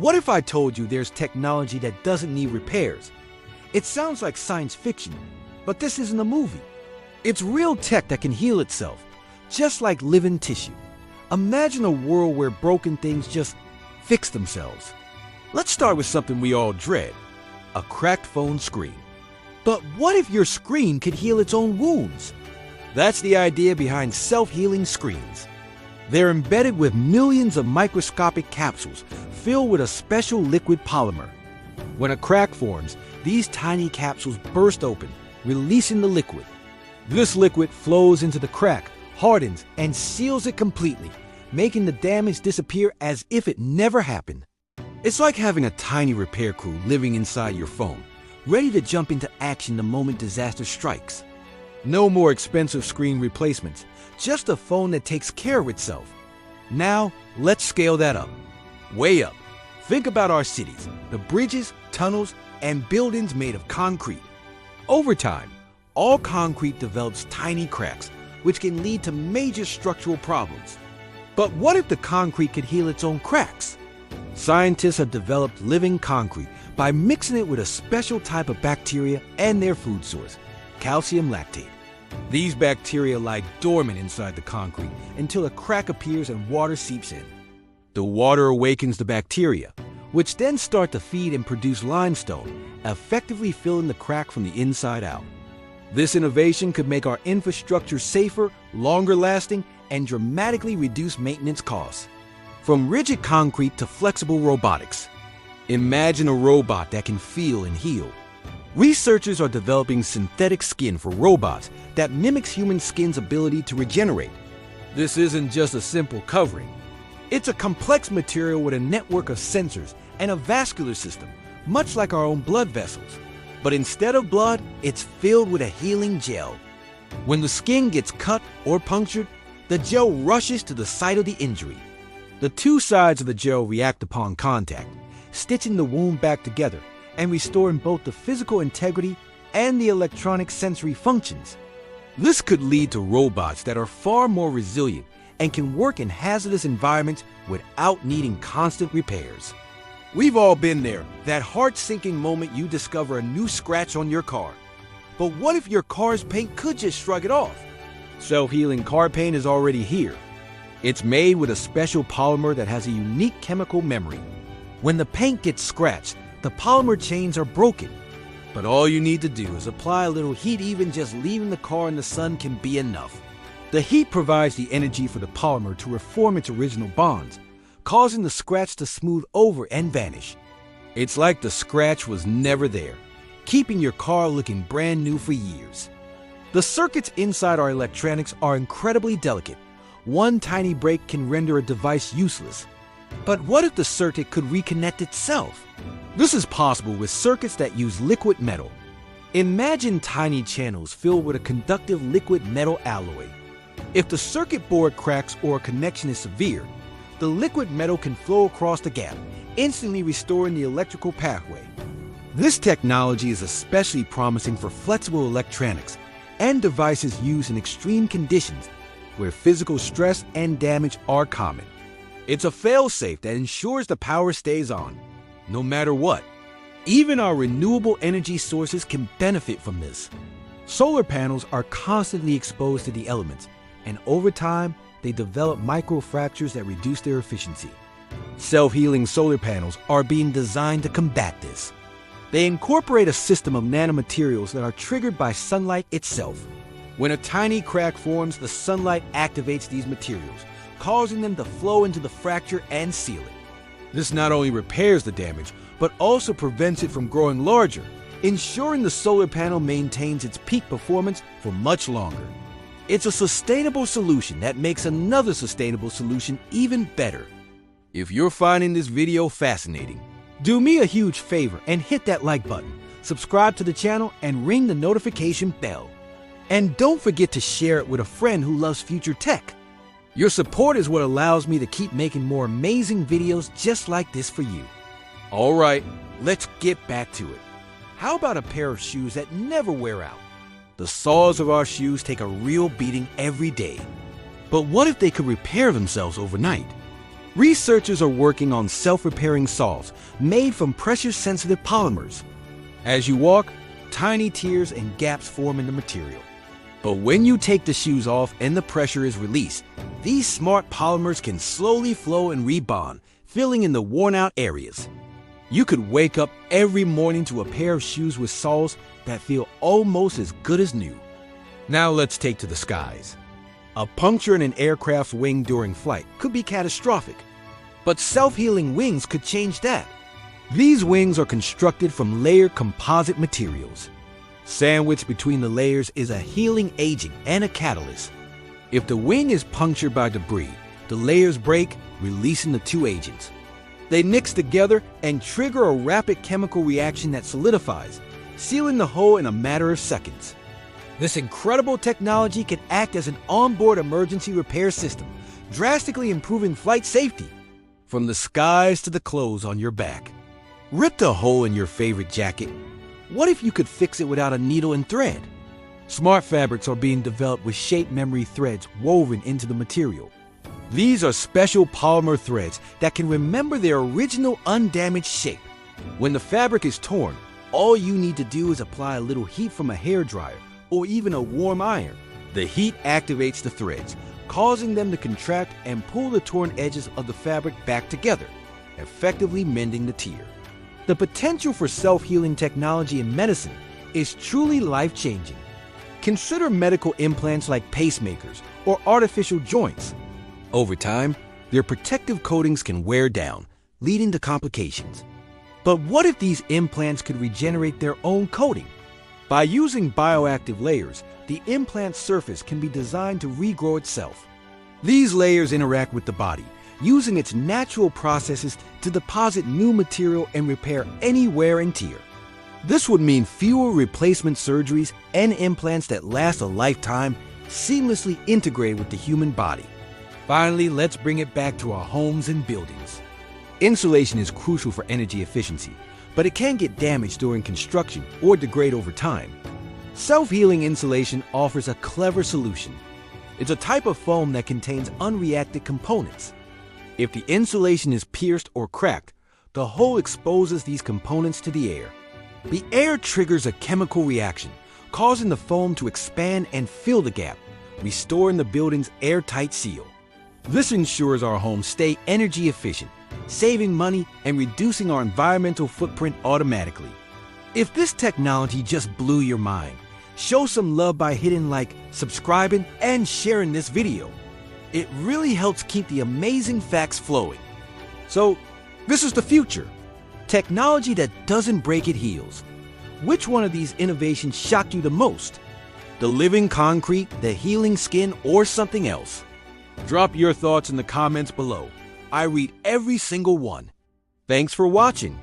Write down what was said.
What if I told you there's technology that doesn't need repairs? It sounds like science fiction, but this isn't a movie. It's real tech that can heal itself, just like living tissue. Imagine a world where broken things just fix themselves. Let's start with something we all dread, a cracked phone screen. But what if your screen could heal its own wounds? That's the idea behind self-healing screens. They're embedded with millions of microscopic capsules filled with a special liquid polymer. When a crack forms, these tiny capsules burst open, releasing the liquid. This liquid flows into the crack, hardens, and seals it completely, making the damage disappear as if it never happened. It's like having a tiny repair crew living inside your phone, ready to jump into action the moment disaster strikes. No more expensive screen replacements, just a phone that takes care of itself. Now, let's scale that up. Way up. Think about our cities, the bridges, tunnels, and buildings made of concrete. Over time, all concrete develops tiny cracks, which can lead to major structural problems. But what if the concrete could heal its own cracks? Scientists have developed living concrete by mixing it with a special type of bacteria and their food source, calcium lactate. These bacteria lie dormant inside the concrete until a crack appears and water seeps in. The water awakens the bacteria, which then start to feed and produce limestone, effectively filling the crack from the inside out. This innovation could make our infrastructure safer, longer lasting, and dramatically reduce maintenance costs. From rigid concrete to flexible robotics. Imagine a robot that can feel and heal. Researchers are developing synthetic skin for robots that mimics human skin's ability to regenerate. This isn't just a simple covering. It's a complex material with a network of sensors and a vascular system, much like our own blood vessels. But instead of blood, it's filled with a healing gel. When the skin gets cut or punctured, the gel rushes to the site of the injury. The two sides of the gel react upon contact, stitching the wound back together and restoring both the physical integrity and the electronic sensory functions. This could lead to robots that are far more resilient and can work in hazardous environments without needing constant repairs. We've all been there, that heart-sinking moment you discover a new scratch on your car. But what if your car's paint could just shrug it off? Self-healing car paint is already here. It's made with a special polymer that has a unique chemical memory. When the paint gets scratched, the polymer chains are broken. But all you need to do is apply a little heat. Even just leaving the car in the sun can be enough. The heat provides the energy for the polymer to reform its original bonds, causing the scratch to smooth over and vanish. It's like the scratch was never there, keeping your car looking brand new for years. The circuits inside our electronics are incredibly delicate. One tiny break can render a device useless. But what if the circuit could reconnect itself? This is possible with circuits that use liquid metal. Imagine tiny channels filled with a conductive liquid metal alloy. If the circuit board cracks or a connection is severe, the liquid metal can flow across the gap, instantly restoring the electrical pathway. This technology is especially promising for flexible electronics and devices used in extreme conditions where physical stress and damage are common. It's a fail-safe that ensures the power stays on, no matter what. Even our renewable energy sources can benefit from this. Solar panels are constantly exposed to the elements, and over time, they develop microfractures that reduce their efficiency. Self-healing solar panels are being designed to combat this. They incorporate a system of nanomaterials that are triggered by sunlight itself. When a tiny crack forms, the sunlight activates these materials, causing them to flow into the fracture and seal it. This not only repairs the damage, but also prevents it from growing larger, ensuring the solar panel maintains its peak performance for much longer. It's a sustainable solution that makes another sustainable solution even better. If you're finding this video fascinating, do me a huge favor and hit that like button, subscribe to the channel, and ring the notification bell. And don't forget to share it with a friend who loves future tech. Your support is what allows me to keep making more amazing videos just like this for you. All right, let's get back to it. How about a pair of shoes that never wear out? The soles of our shoes take a real beating every day. But what if they could repair themselves overnight? Researchers are working on self-repairing soles made from pressure-sensitive polymers. As you walk, tiny tears and gaps form in the material. But when you take the shoes off and the pressure is released, these smart polymers can slowly flow and rebond, filling in the worn-out areas. You could wake up every morning to a pair of shoes with soles that feel almost as good as new. Now let's take to the skies. A puncture in an aircraft's wing during flight could be catastrophic, but self-healing wings could change that. These wings are constructed from layered composite materials. Sandwiched between the layers is a healing agent and a catalyst. If the wing is punctured by debris, the layers break, releasing the two agents. They mix together and trigger a rapid chemical reaction that solidifies, sealing the hole in a matter of seconds. This incredible technology can act as an onboard emergency repair system, drastically improving flight safety. From the skies to the clothes on your back. Ripped a hole in your favorite jacket? What if you could fix it without a needle and thread? Smart fabrics are being developed with shape memory threads woven into the material. These are special polymer threads that can remember their original undamaged shape. When the fabric is torn, all you need to do is apply a little heat from a hairdryer or even a warm iron. The heat activates the threads, causing them to contract and pull the torn edges of the fabric back together, effectively mending the tear. The potential for self-healing technology in medicine is truly life-changing. Consider medical implants like pacemakers or artificial joints. Over time, their protective coatings can wear down, leading to complications. But what if these implants could regenerate their own coating? By using bioactive layers, the implant surface can be designed to regrow itself. These layers interact with the body, using its natural processes to deposit new material and repair any wear and tear. This would mean fewer replacement surgeries and implants that last a lifetime, seamlessly integrated with the human body. Finally, let's bring it back to our homes and buildings. Insulation is crucial for energy efficiency, but it can get damaged during construction or degrade over time. Self-healing insulation offers a clever solution. It's a type of foam that contains unreacted components. If the insulation is pierced or cracked, the hole exposes these components to the air. The air triggers a chemical reaction, causing the foam to expand and fill the gap, restoring the building's airtight seal. This ensures our homes stay energy efficient, saving money and reducing our environmental footprint automatically. If this technology just blew your mind, show some love by hitting like, subscribing, and sharing this video. It really helps keep the amazing facts flowing. So, this is the future. Technology that doesn't break, it heals. Which one of these innovations shocked you the most? The living concrete, the healing skin, or something else? Drop your thoughts in the comments below. I read every single one. Thanks for watching.